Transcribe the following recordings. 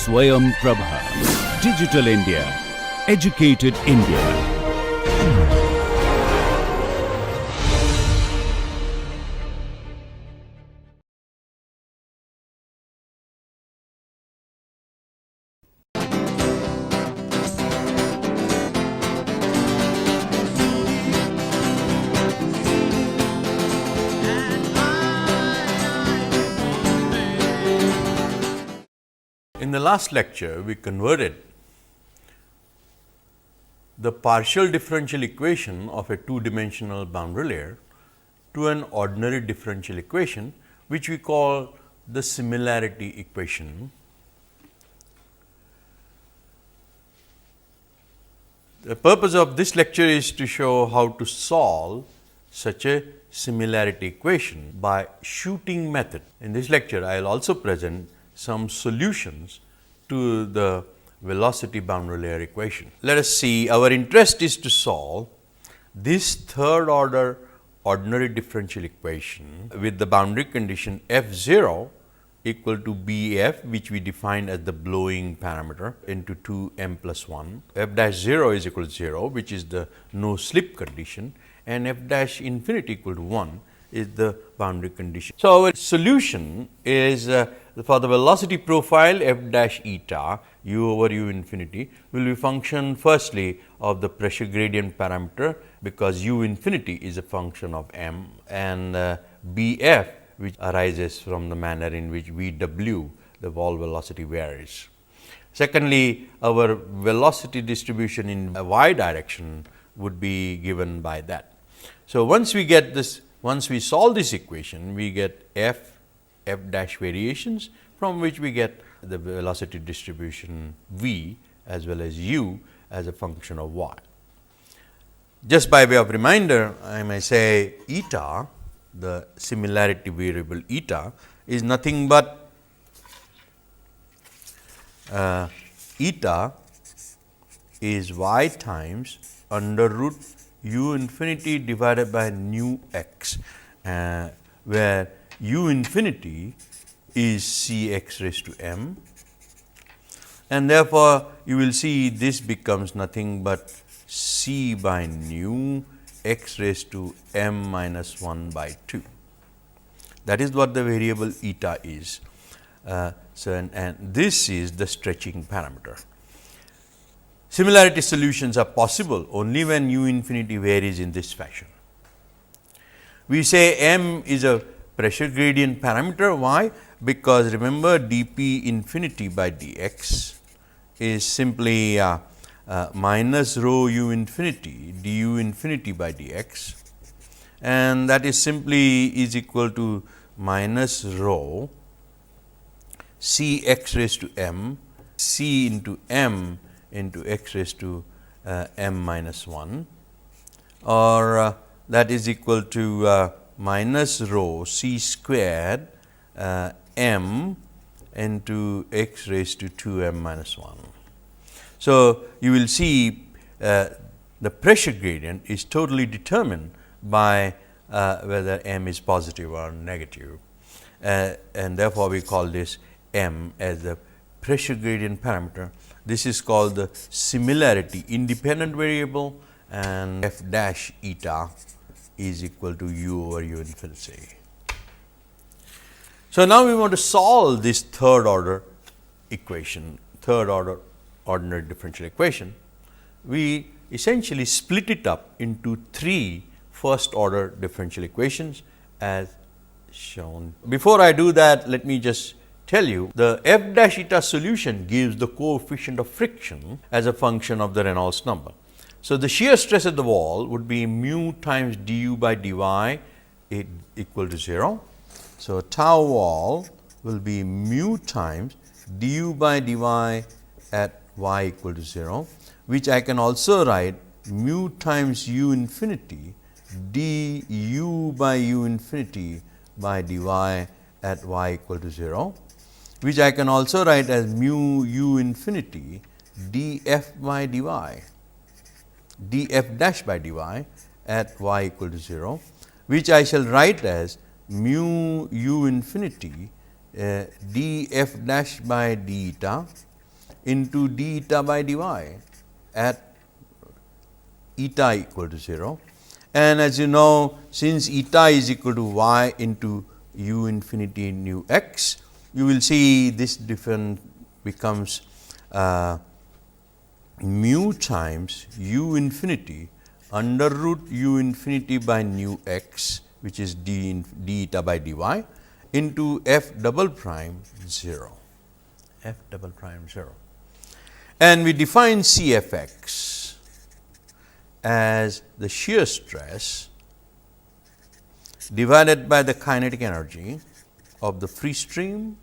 Swayam Prabha. Digital India. Educated India. In the last lecture, we converted the partial differential equation of a two-dimensional boundary layer to an ordinary differential equation, which we call the similarity equation. The purpose of this lecture is to show how to solve such a similarity equation by shooting method. In this lecture, I will also present some solutions to the velocity boundary layer equation. Let us see, our interest is to solve this third order ordinary differential equation with the boundary condition f 0 equal to B f, which we defined as the blowing parameter into 2 m plus 1, f dash 0 is equal to 0, which is the no slip condition, and f dash infinity equal to 1 is the boundary condition. So, our solution is for the velocity profile f dash eta u over u infinity will be function firstly of the pressure gradient parameter, because u infinity is a function of m, and B f, which arises from the manner in which V w, the wall velocity, varies. Secondly, our velocity distribution in y direction would be given by that. So, once we get this, once we solve this equation, we get f dash variations, from which we get the velocity distribution v as well as u as a function of y. Just by way of reminder, I may say eta, the similarity variable eta, is nothing but eta is y times under root u infinity divided by nu x, where u infinity is c x raised to m, and therefore, you will see this becomes nothing but c by nu x raised to m minus 1 by 2. That is what the variable eta is. And this is the stretching parameter. Similarity solutions are possible only when u infinity varies in this fashion. We say m is a pressure gradient parameter. Why? Because remember, dp infinity by dx is simply minus rho u infinity du infinity by dx, and that is simply is equal to minus rho c x raised to m c into m into x raised to m minus 1, or that is equal to minus rho c squared m into x raised to 2 m minus 1. So, you will see the pressure gradient is totally determined by whether m is positive or negative, and therefore, we call this m as the pressure gradient parameter. This is called the similarity independent variable, and f dash eta is equal to u over u infinity. So, now we want to solve this third order equation, third order ordinary differential equation. We essentially split it up into 3 first order differential equations as shown. Before I do that, let me just tell you the f dash eta solution gives the coefficient of friction as a function of the Reynolds number. So, the shear stress at the wall would be mu times du by dy equal to 0. So, tau wall will be mu times du by dy at y equal to 0, which I can also write mu times u infinity du by u infinity by dy at y equal to 0, which I can also write as mu u infinity df by dy, df dash by dy at y equal to 0, which I shall write as mu u infinity df dash by d eta into d eta by dy at eta equal to 0. And as you know, since eta is equal to y into u infinity nu x, you will see this difference becomes mu times u infinity under root u infinity by nu x, which is d eta by dy, into f double prime 0, f double prime 0. And we define Cfx as the shear stress divided by the kinetic energy of the free stream,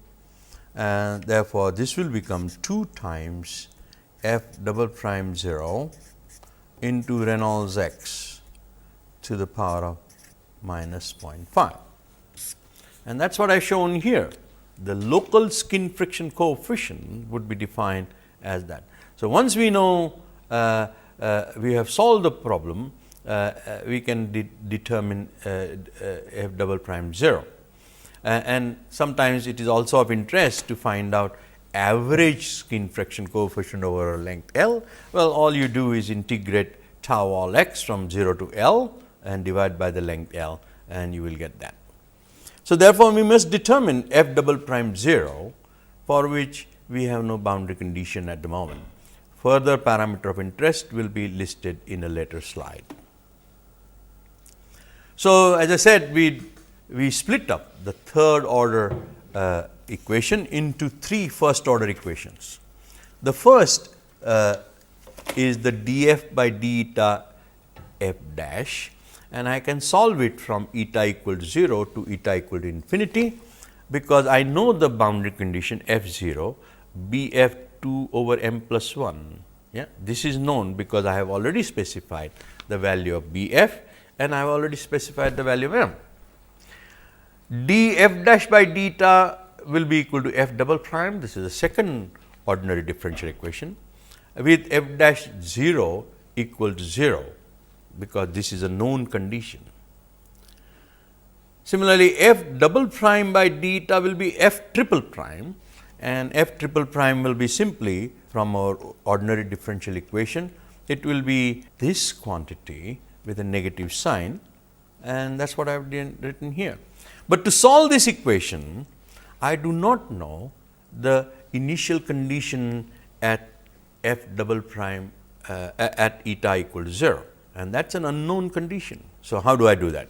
and therefore, this will become 2 times f double prime 0 into Reynolds x to the power of minus 0.5. And that is what I have shown here. The local skin friction coefficient would be defined as that. So, once we know we have solved the problem, we can determine f double prime 0. And sometimes it is also of interest to find out average skin friction coefficient over a length L. Well, all you do is integrate tau all x from 0 to L and divide by the length L, and you will get that. So, therefore, we must determine f double prime 0, for which we have no boundary condition at the moment. Further parameter of interest will be listed in a later slide. So, as I said, we split up the third order equation into 3 first order equations. The first is the df by d eta f dash, and I can solve it from eta equal to 0 to eta equal to infinity, because I know the boundary condition f 0 bf 2 over m plus 1. Yeah, this is known because I have already specified the value of bf and I have already specified the value of m. D f dash by d eta will be equal to f double prime. This is the second ordinary differential equation, with f dash 0 equal to 0, because this is a known condition. Similarly, f double prime by d eta will be f triple prime, and f triple prime will be simply from our ordinary differential equation. It will be this quantity with a negative sign, and that is what I have written here. But to solve this equation, I do not know the initial condition at f double prime at eta equal to 0, and that is an unknown condition. So, how do I do that?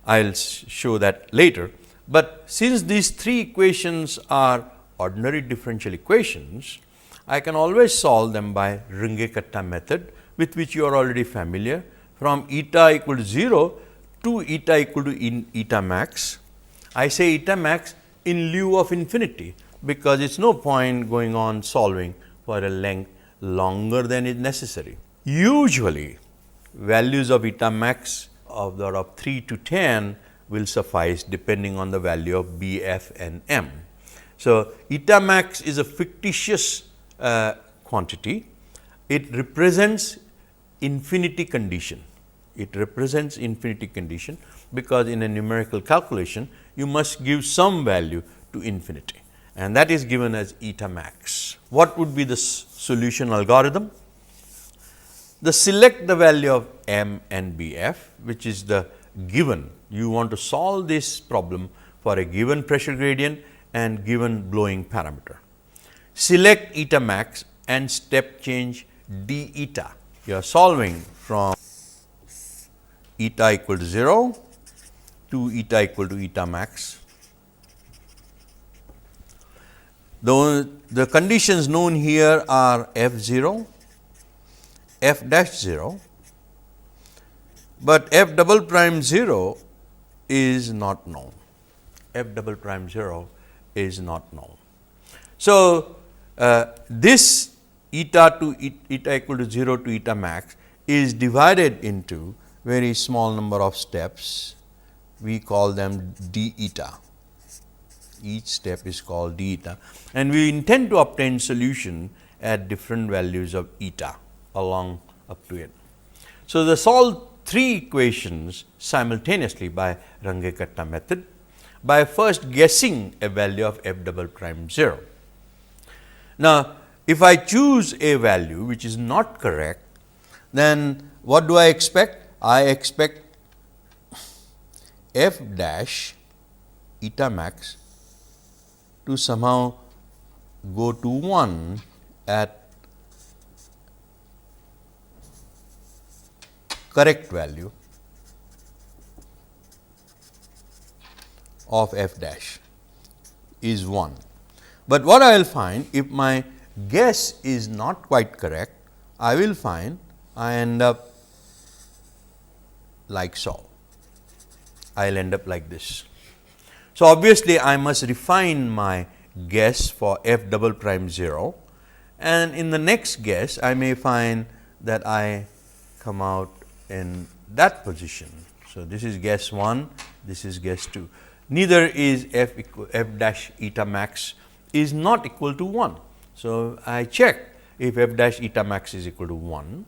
I will show that later, but since these 3 equations are ordinary differential equations, I can always solve them by Runge-Kutta method, with which you are already familiar, from eta equal to 0 to eta equal to eta max. I say eta max in lieu of infinity, because it is no point going on solving for a length longer than is necessary. Usually, values of eta max of the order of 3 to 10 will suffice, depending on the value of b, f and m. So, eta max is a fictitious quantity. It represents infinity condition. It represents infinity condition, because in a numerical calculation you must give some value to infinity, and that is given as eta max. What would be the solution algorithm? Select the value of m and bf, which is the given. You want to solve this problem for a given pressure gradient and given blowing parameter. Select eta max and step change d eta. You are solving from eta equal to 0 to eta equal to eta max. The conditions known here are f 0, f dash 0, but f double prime 0 is not known. F double prime 0 is not known. So, this eta to eta equal to 0 to eta max is divided into very small number of steps. We call them d eta. Each step is called d eta, and we intend to obtain solution at different values of eta along up to it. So, they solve 3 equations simultaneously by Runge-Kutta method by first guessing a value of f double prime 0. Now, if I choose a value which is not correct, then what do I expect? I expect f dash eta max to somehow go to 1 at correct value of f dash is 1. But what I will find, if my guess is not quite correct, I will find I end up like so. I will end up like this. So, obviously, I must refine my guess for f double prime 0, and in the next guess I may find that I come out in that position. So, this is guess 1, this is guess 2. Neither is f dash eta max is not equal to 1. So, I check if f dash eta max is equal to 1.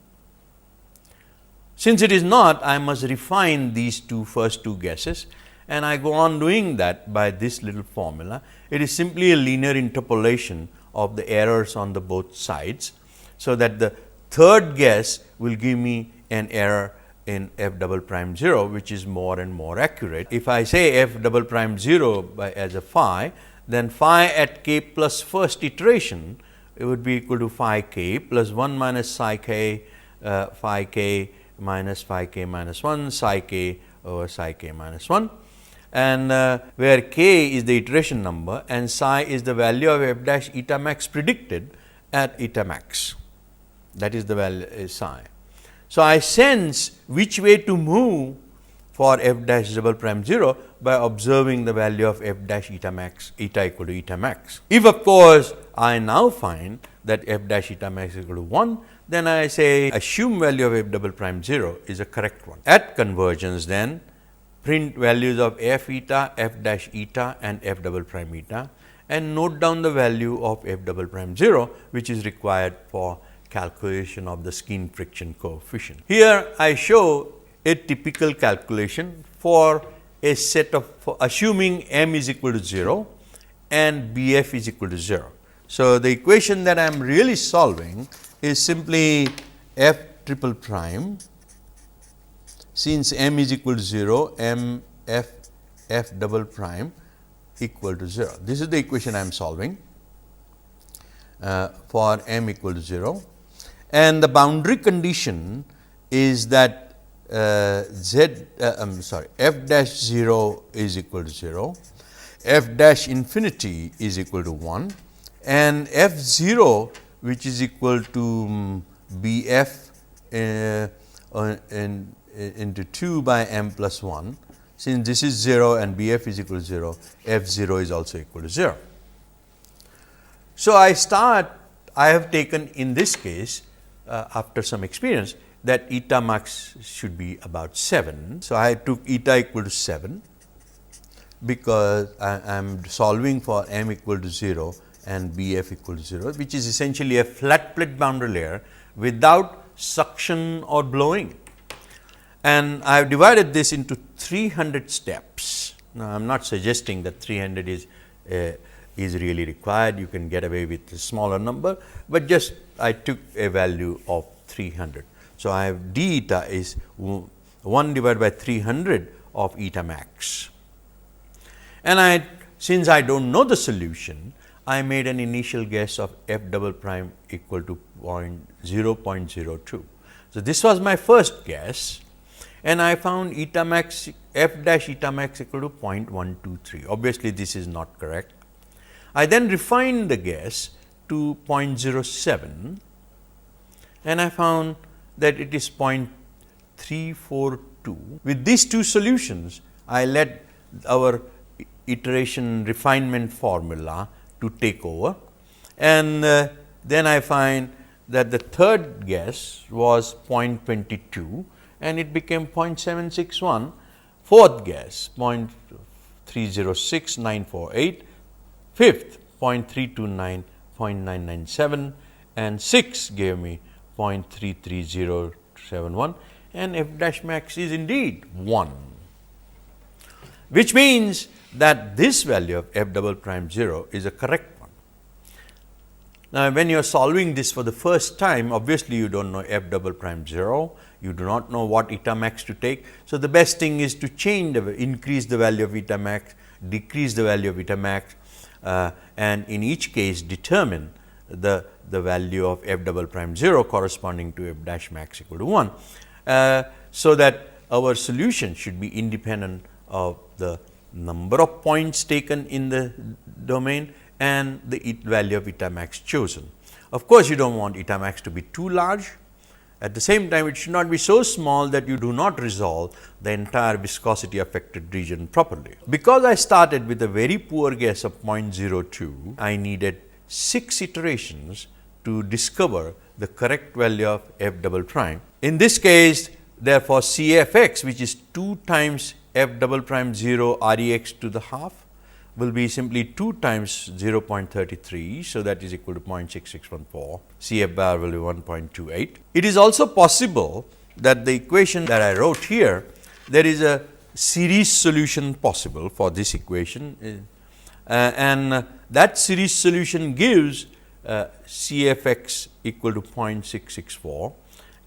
Since it is not, I must refine these first two guesses, and I go on doing that by this little formula. It is simply a linear interpolation of the errors on the both sides, so that the third guess will give me an error in f double prime 0, which is more and more accurate. If I say f double prime 0 as a phi, then phi at k plus first iteration, it would be equal to phi k plus 1 minus psi k, phi k minus phi k minus 1, psi k over psi k minus 1, and where k is the iteration number and psi is the value of f dash eta max predicted at eta max, that is the value is psi. So, I sense which way to move for f dash double prime 0 by observing the value of f dash eta max, eta equal to eta max. If of course, I now find that f dash eta max is equal to 1, then I say assume value of f double prime 0 is a correct one. At convergence, then print values of f eta, f dash eta and f double prime eta, and note down the value of f double prime 0, which is required for calculation of the skin friction coefficient. Here I show a typical calculation for a set of, assuming m is equal to 0 and bf is equal to 0. So, the equation that I am really solving is simply f triple prime, since m is equal to 0, m f f double prime equal to 0. This is the equation I am solving for m equal to 0, and the boundary condition is that f dash 0 is equal to 0, f dash infinity is equal to 1, and f 0 which is equal to bf into 2 by m plus 1. Since this is 0 and bf is equal to 0, f 0 is also equal to 0. So, I have taken in this case after some experience that eta max should be about 7. So, I took eta equal to 7 because I am solving for m equal to 0 and bf equal to 0, which is essentially a flat plate boundary layer without suction or blowing. And I have divided this into 300 steps. Now, I am not suggesting that 300 is really required, you can get away with a smaller number, but just I took a value of 300. So, I have d eta is 1 divided by 300 of eta max, and since I do not know the solution, I made an initial guess of f double prime equal to 0.02. So, this was my first guess, and I found eta max f dash eta max equal to 0.123. Obviously, this is not correct. I then refined the guess to 0.07, and I found that it is 0.342. With these two solutions, I let our iteration refinement formula to take over, and then I find that the third guess was 0.22 and it became 0.761, fourth guess 0.306948, fifth 0.329, 0.997, and sixth gave me 0.33071, and f dash max is indeed 1, which means that this value of f double prime 0 is a correct one. Now, when you are solving this for the first time, obviously, you do not know f double prime 0, you do not know what eta max to take. So, the best thing is to change increase the value of eta max, decrease the value of eta max, and in each case determine the value of f double prime 0 corresponding to f dash max equal to 1. So, that our solution should be independent of the number of points taken in the domain and the value of eta max chosen. Of course, you do not want eta max to be too large. At the same time, it should not be so small that you do not resolve the entire viscosity affected region properly. Because I started with a very poor guess of 0.02, I needed 6 iterations to discover the correct value of f double prime. In this case, therefore, C f x, which is 2 times f double prime 0 R e x to the half, will be simply 2 times 0.33. So, that is equal to 0.6614, C f bar will be 1.28. It is also possible that the equation that I wrote here, there is a series solution possible for this equation, and that series solution gives C f x equal to 0.664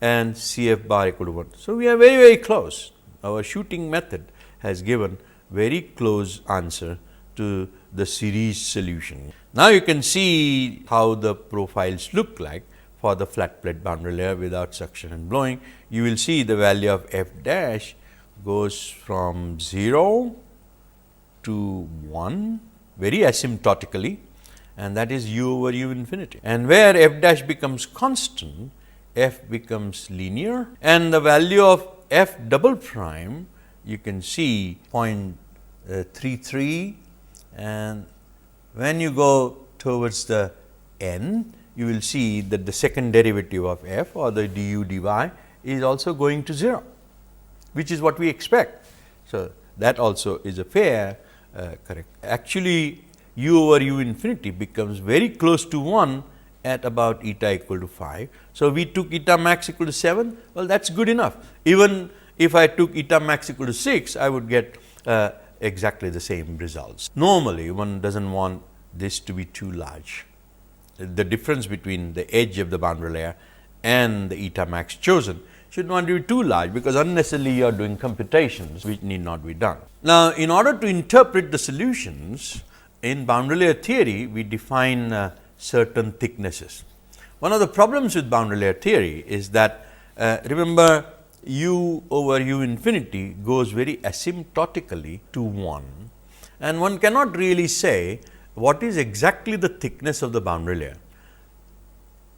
and C f bar equal to 1. So, we are very, very close. Our shooting method has given very close answer to the series solution. Now, you can see how the profiles look like for the flat plate boundary layer without suction and blowing. You will see the value of f dash goes from 0 to 1 very asymptotically, and that is u over u infinity. And where f dash becomes constant, f becomes linear, and the value of f double prime you can see 0.33, and when you go towards the n, you will see that the second derivative of f or the du dy is also going to 0, which is what we expect. So, that also is a fair correct. Actually, u over u infinity becomes very close to 1 at about eta equal to 5. So, we took eta max equal to 7, well, that is good enough. Even if I took eta max equal to 6, I would get exactly the same results. Normally, one does not want this to be too large. The difference between the edge of the boundary layer and the eta max chosen should not be too large, because unnecessarily you are doing computations which need not be done. Now, in order to interpret the solutions in boundary layer theory, we define certain thicknesses. One of the problems with boundary layer theory is that remember, u over u infinity goes very asymptotically to 1, and one cannot really say what is exactly the thickness of the boundary layer.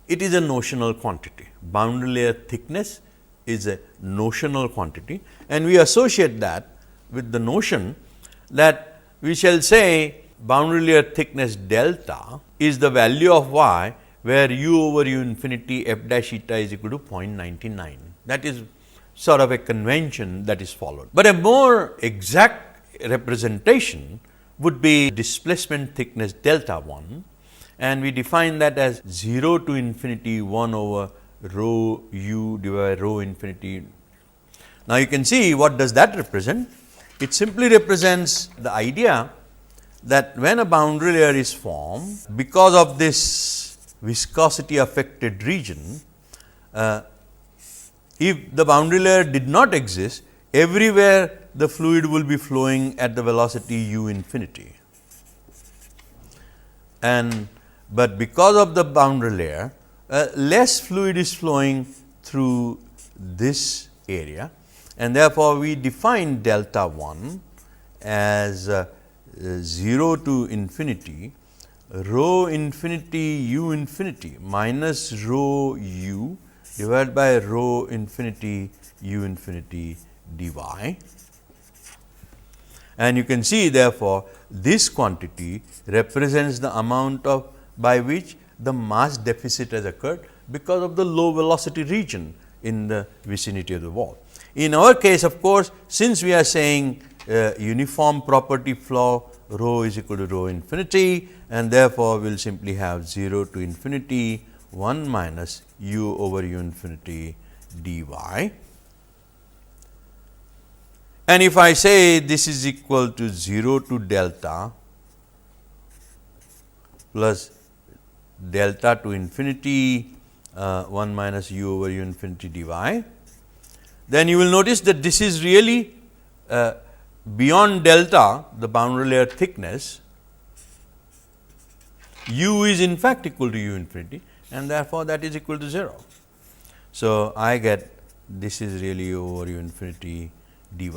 It is a notional quantity. Boundary layer thickness is a notional quantity, and we associate that with the notion that we shall say boundary layer thickness delta is the value of y, where u over u infinity f dash eta is equal to 0.99. That is sort of a convention that is followed. But a more exact representation would be displacement thickness delta 1, and we define that as 0 to infinity 1 over rho u divided by rho infinity. Now, you can see what does that represent? It simply represents the idea that when a boundary layer is formed, because of this viscosity affected region, if the boundary layer did not exist, everywhere the fluid will be flowing at the velocity u infinity. But because of the boundary layer, less fluid is flowing through this area, and therefore, we define delta 1 as 0 to infinity rho infinity u infinity minus rho u divided by rho infinity u infinity dy. And you can see therefore, this quantity represents the amount of by which the mass deficit has occurred because of the low velocity region in the vicinity of the wall. In our case, of course, since we are saying uniform property flow, rho is equal to rho infinity, and therefore, we will simply have 0 to infinity 1 minus u over u infinity dy. And if I say this is equal to 0 to delta plus delta to infinity 1 minus u over u infinity dy, then you will notice that this is really beyond delta, the boundary layer thickness, u is in fact equal to u infinity, and therefore, that is equal to 0. So, I get this is really over u infinity dy.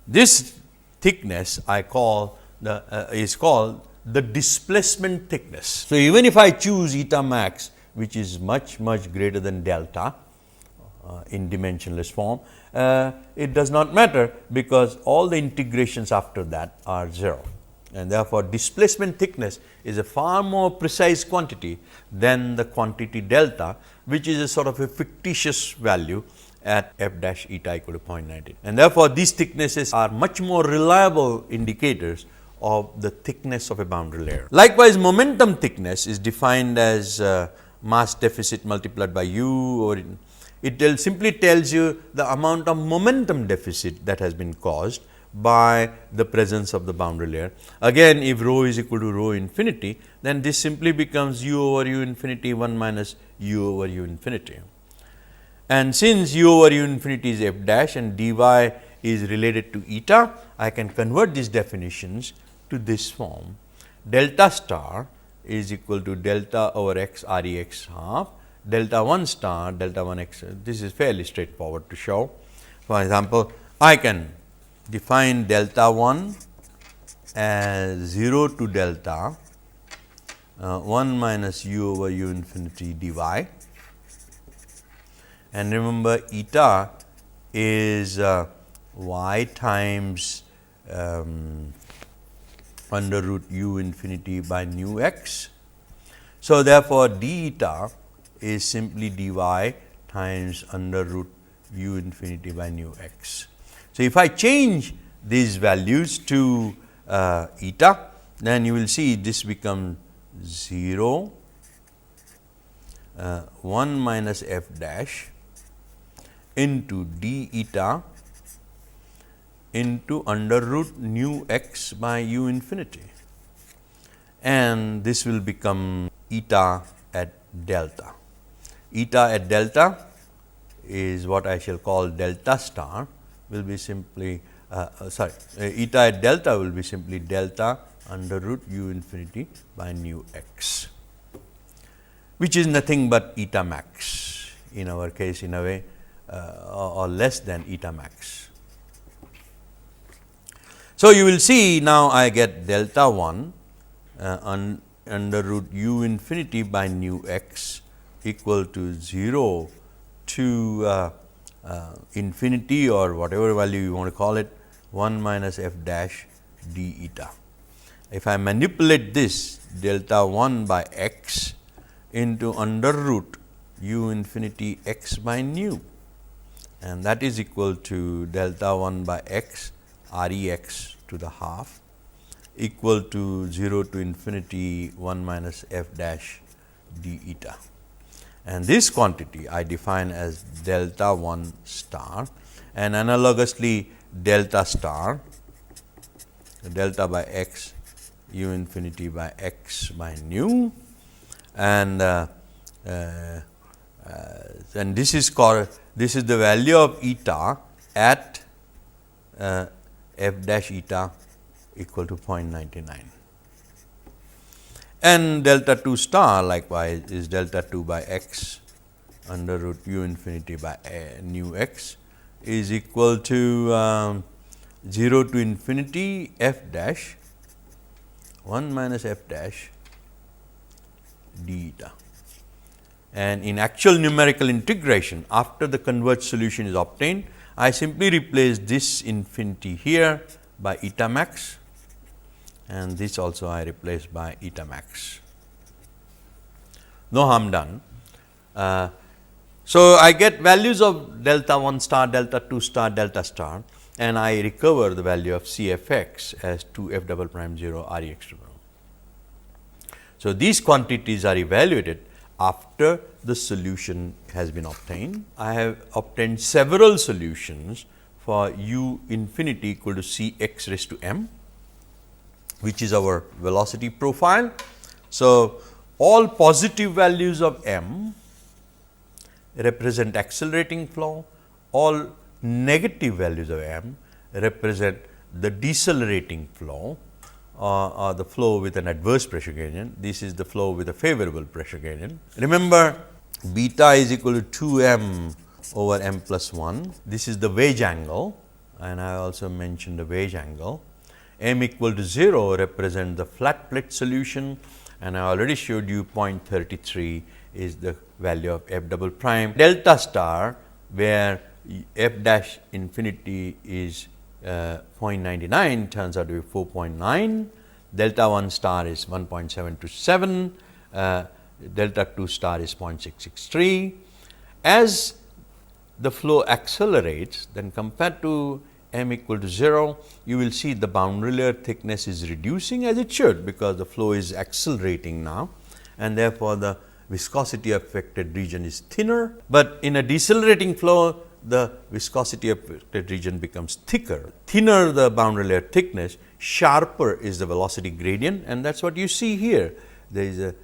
This thickness I call the is called the displacement thickness. So, even if I choose eta max, which is much greater than delta in dimensionless form, it does not matter, because all the integrations after that are 0, and therefore, displacement thickness is a far more precise quantity than the quantity delta, which is a sort of a fictitious value at f dash eta equal to 0.19, and therefore, these thicknesses are much more reliable indicators of the thickness of a boundary layer. Likewise, momentum thickness is defined as mass deficit multiplied by u, or it simply tells you the amount of momentum deficit that has been caused by the presence of the boundary layer. Again, if rho is equal to rho infinity, then this simply becomes u over u infinity 1 minus u over u infinity. And since u over u infinity is f dash and dy is related to eta, I can convert these definitions to this form: delta star is equal to delta over x R e x half, delta 1 star delta 1 x. This is fairly straightforward to show. For example, I can define delta 1 as 0 to delta 1 minus u over u infinity dy, and remember eta is y times under root u infinity by nu x. So, therefore, d eta is simply dy times under root u infinity by nu x. So, if I change these values to eta, then you will see this becomes 0 1 minus f dash into d eta into under root nu x by u infinity, and this will become eta at delta. Eta at delta is what I shall call delta star, will be simply eta at delta will be simply delta under root u infinity by nu x, which is nothing but eta max in our case, in a way, or less than eta max. So, you will see now I get delta 1 under root u infinity by nu x equal to 0 to infinity, or whatever value you want to call it, 1 minus f dash d eta. If I manipulate this delta 1 by x into under root u infinity x by nu, and that is equal to delta 1 by x R e x to the half equal to 0 to infinity 1 minus f dash d eta. And this quantity I define as delta 1 star, and analogously delta star, delta by x u infinity by x by nu, and this is the value of eta at f dash eta equal to 0.99, and delta 2 star likewise is delta 2 by x under root u infinity by nu x is equal to 0 to infinity f dash 1 minus f dash d eta. And in actual numerical integration, after the converged solution is obtained, I simply replace this infinity here by eta max, and this also I replace by eta max. No harm done. So, I get values of delta 1 star, delta 2 star, delta star, and I recover the value of C f x as 2 f double prime 0 R e x to 0. So, these quantities are evaluated after the solution has been obtained. I have obtained several solutions for u infinity equal to C x raised to m, which is our velocity profile. So, All positive values of m represent accelerating flow, all negative values of m represent the decelerating flow or the flow with an adverse pressure gradient. This is the flow with a favorable pressure gradient. Remember, beta is equal to 2 m over m plus 1. This is the wedge angle, and I also mentioned the wedge angle. M equal to 0 represent the flat plate solution, and I already showed you 0.33 is the value of f double prime. Delta star, where f dash infinity is 0.99, turns out to be 4.9. Delta 1 star is 1.727. Delta 2 star is 0.663. As the flow accelerates, then compared to m equal to 0, you will see the boundary layer thickness is reducing, as it should, because the flow is accelerating now, and therefore, the viscosity affected region is thinner. But in a decelerating flow, the viscosity affected region becomes thicker. Thinner the boundary layer thickness, sharper is the velocity gradient, and that is what you see here. There is a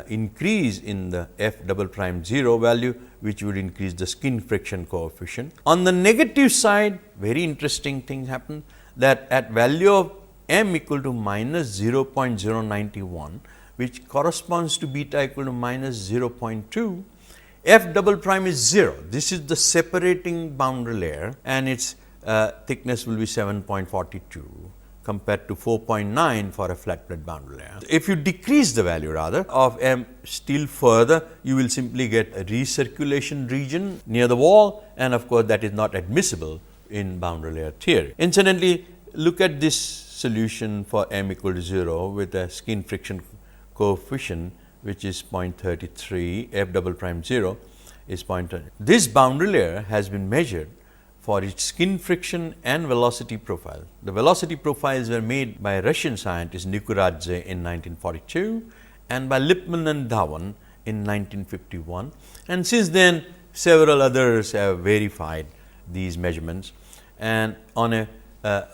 increase in the f double prime 0 value, which would increase the skin friction coefficient. On the negative side, very interesting thing happened, that at value of m equal to minus 0.091, which corresponds to beta equal to minus 0.2, f double prime is 0. This is the separating boundary layer, and its thickness will be 7.42 compared to 4.9 for a flat plate boundary layer. If you decrease the value rather of m still further, you will simply get a recirculation region near the wall, and of course, that is not admissible in boundary layer theory. Incidentally, look at this solution for m equal to 0 with a skin friction coefficient, which is 0.33, f double prime 0 is 0.30. This boundary layer has been measured for its skin friction and velocity profile. The velocity profiles were made by Russian scientist Nikuradze in 1942 and by Lipman and Dhawan in 1951, and since then several others have verified these measurements, and on a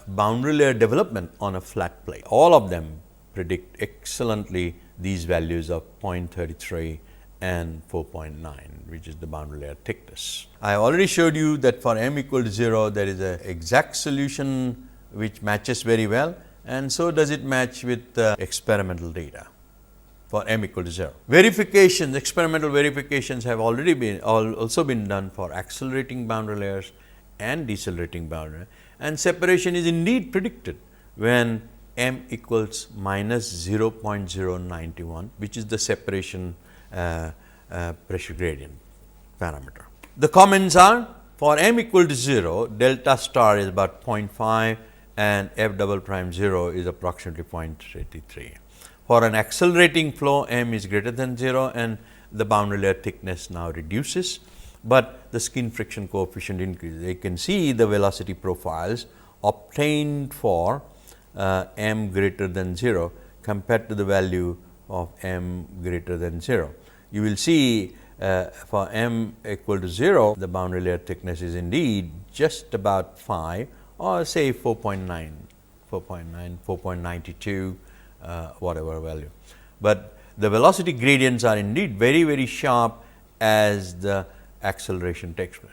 boundary layer development on a flat plate. All of them predict excellently these values of 0.33 and 4.9, which is the boundary layer thickness. I already showed you that for m equal to 0, there is an exact solution which matches very well, and so does it match with experimental data for m equal to 0. Verifications, experimental verifications have already been also been done for accelerating boundary layers and decelerating boundary layers, and separation is indeed predicted when m equals minus 0.091, which is the separation pressure gradient parameter. The comments are, for m equal to 0, delta star is about 0.5 and f double prime 0 is approximately 0.33. For an accelerating flow, m is greater than 0 and the boundary layer thickness now reduces, but the skin friction coefficient increases. You can see the velocity profiles obtained for m greater than 0 compared to the value of m greater than 0. You will see for m equal to 0, the boundary layer thickness is indeed just about 5 or say 4.9, 4.92, whatever value. But the velocity gradients are indeed very, very sharp as the acceleration takes place.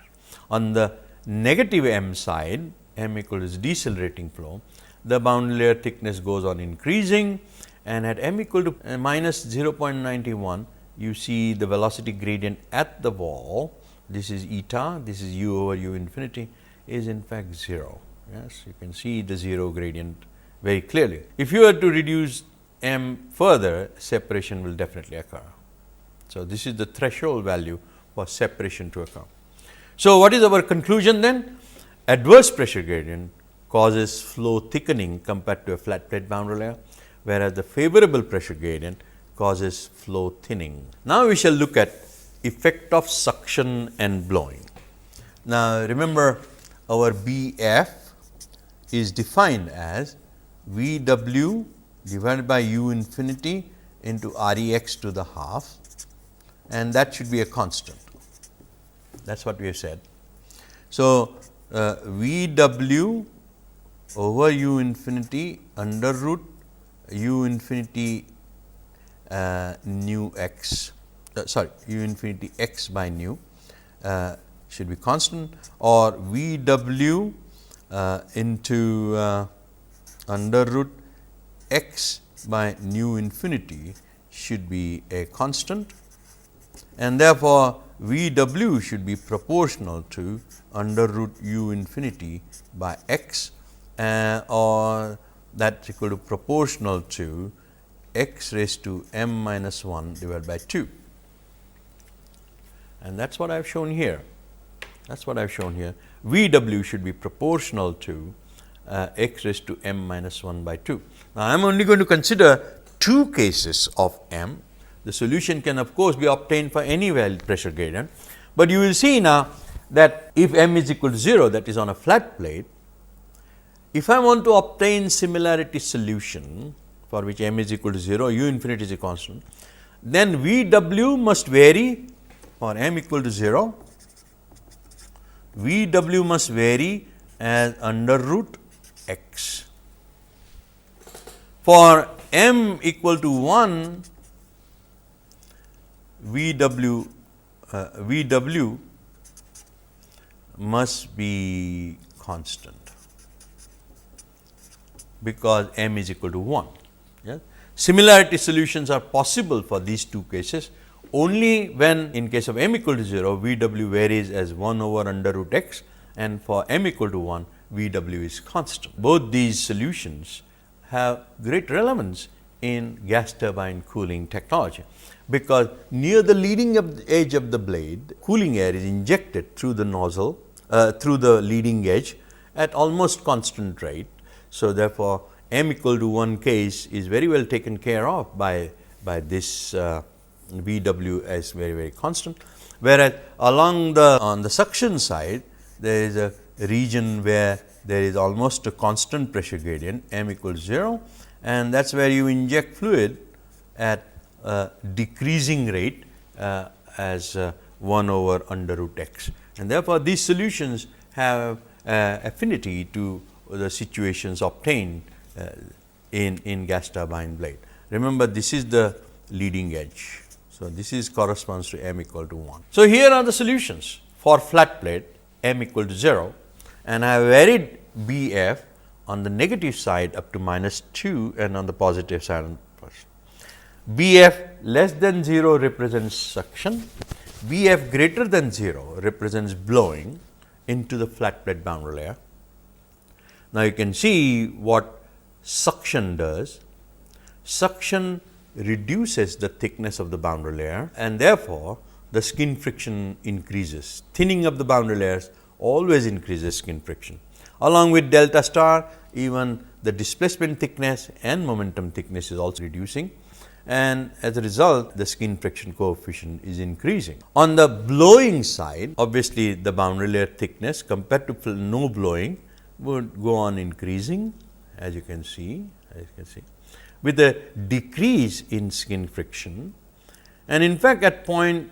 On the negative m side, m equals decelerating flow, the boundary layer thickness goes on increasing, and at m equal to minus 0.91, you see the velocity gradient at the wall, this is eta, this is u over u infinity, is in fact 0. Yes, you can see the 0 gradient very clearly. If you were to reduce m further, separation will definitely occur. So, this is the threshold value for separation to occur. So, what is our conclusion then? Adverse pressure gradient causes flow thickening compared to a flat plate boundary layer, whereas the favorable pressure gradient causes flow thinning. Now, we shall look at effect of suction and blowing. Now, remember our BF is defined as VW divided by U infinity into REX to the half, and that should be a constant. That is what we have said. So, VW over U infinity under root U infinity nu x, u infinity x by nu should be constant, or V w into under root x by nu infinity should be a constant, and therefore, V w should be proportional to under root u infinity by x, or that is equal to proportional to x raised to m minus 1 divided by 2, and that is what I have shown here. That is what I have shown here. V w should be proportional to x raised to m minus 1 by 2. Now, I am only going to consider two cases of m. The solution can of course be obtained for any valid pressure gradient, but you will see now that if m is equal to 0, that is on a flat plate, if I want to obtain similarity solution for which m is equal to 0, u infinity is a constant, then V w must vary for m equal to 0, V w must vary as under root x. For m equal to 1, V w must be constant, because m is equal to 1. Yes. Similarity solutions are possible for these two cases only when, in case of m equal to 0, V w varies as 1 over under root x, and for m equal to 1, V w is constant. Both these solutions have great relevance in gas turbine cooling technology, because near the leading edge of the blade, cooling air is injected through the nozzle, through the leading edge at almost constant rate. So, therefore, m equal to 1 case is very well taken care of by this V w as very constant, whereas along the on the suction side there is a region where there is almost a constant pressure gradient, m equals 0, and that is where you inject fluid at decreasing rate as 1 over under root x, and therefore, these solutions have affinity to the situations obtained in gas turbine blade. Remember, this is the leading edge. So, this is corresponds to m equal to 1. So, here are the solutions for flat plate m equal to 0, and I have varied B f on the negative side up to minus 2 and on the positive side on first. B f less than 0 represents suction, B f greater than 0 represents blowing into the flat plate boundary layer. Now, you can see what suction does. Suction reduces the thickness of the boundary layer, and therefore, the skin friction increases. Thinning of the boundary layers always increases skin friction. Along with delta star, even the displacement thickness and momentum thickness is also reducing, and as a result, the skin friction coefficient is increasing. On the blowing side, obviously, the boundary layer thickness compared to no blowing would go on increasing, as you can see, with a decrease in skin friction, and in fact, at point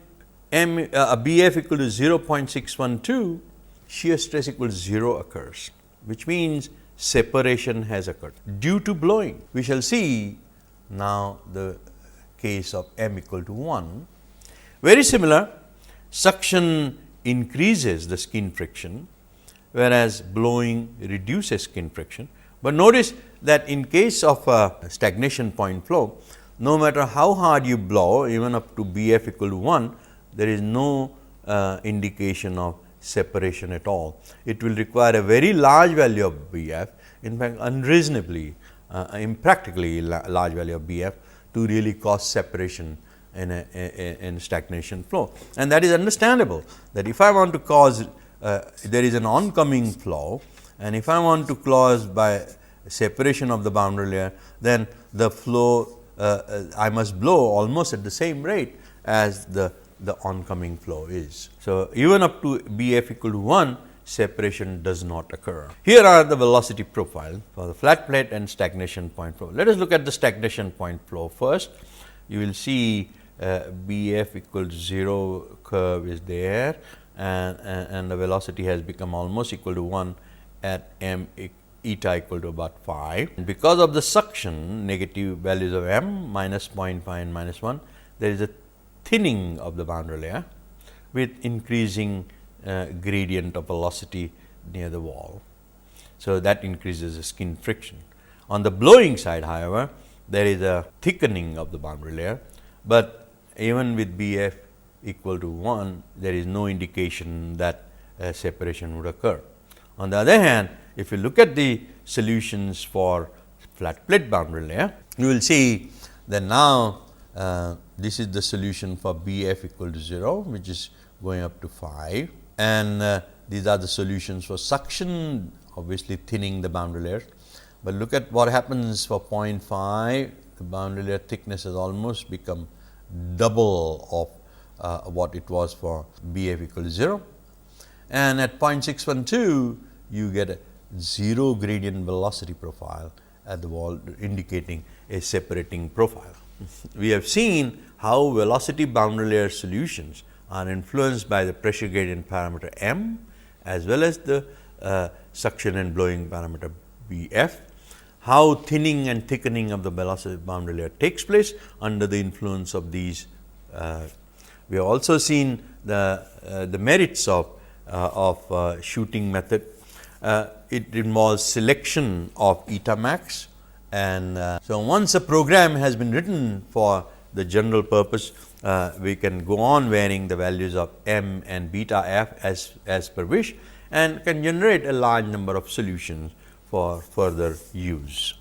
B f equal to 0.612, shear stress equal to 0 occurs, which means separation has occurred due to blowing. We shall see now the case of m equal to 1. Very similar, suction increases the skin friction, whereas blowing reduces skin friction. But notice that in case of a stagnation point flow, no matter how hard you blow, even up to B f equal to 1, there is no indication of separation at all. It will require a very large value of B f, in fact, unreasonably, impractically large value of B f to really cause separation in a stagnation flow. And that is understandable, that if I want to cause, there is an oncoming flow, and if I want to cause by separation of the boundary layer, then the flow I must blow almost at the same rate as the oncoming flow is. So, even up to B f equal to 1, separation does not occur. Here are the velocity profile for the flat plate and stagnation point flow. Let us look at the stagnation point flow first. You will see B f equal to 0 curve is there, and the velocity has become almost equal to 1 at m eta equal to about 5. And because of the suction, negative values of m minus 0.5 and minus 1, there is a thinning of the boundary layer with increasing gradient of velocity near the wall. So, that increases the skin friction. On the blowing side, however, there is a thickening of the boundary layer, but even with BF equal to 1, there is no indication that separation would occur. On the other hand, if you look at the solutions for flat plate boundary layer, you will see that now this is the solution for BF equal to 0, which is going up to 5, and these are the solutions for suction, obviously thinning the boundary layers. But look at what happens for 0.5, the boundary layer thickness has almost become double of what it was for BF equal to 0, and at 0.612 you get a 0 gradient velocity profile at the wall, indicating a separating profile. We have seen how velocity boundary layer solutions are influenced by the pressure gradient parameter m as well as the suction and blowing parameter BF, how thinning and thickening of the velocity boundary layer takes place under the influence of these. We have also seen the merits of shooting method. It involves selection of eta max, and so once a program has been written for the general purpose, we can go on varying the values of m and beta f as per wish, and can generate a large number of solutions for further use.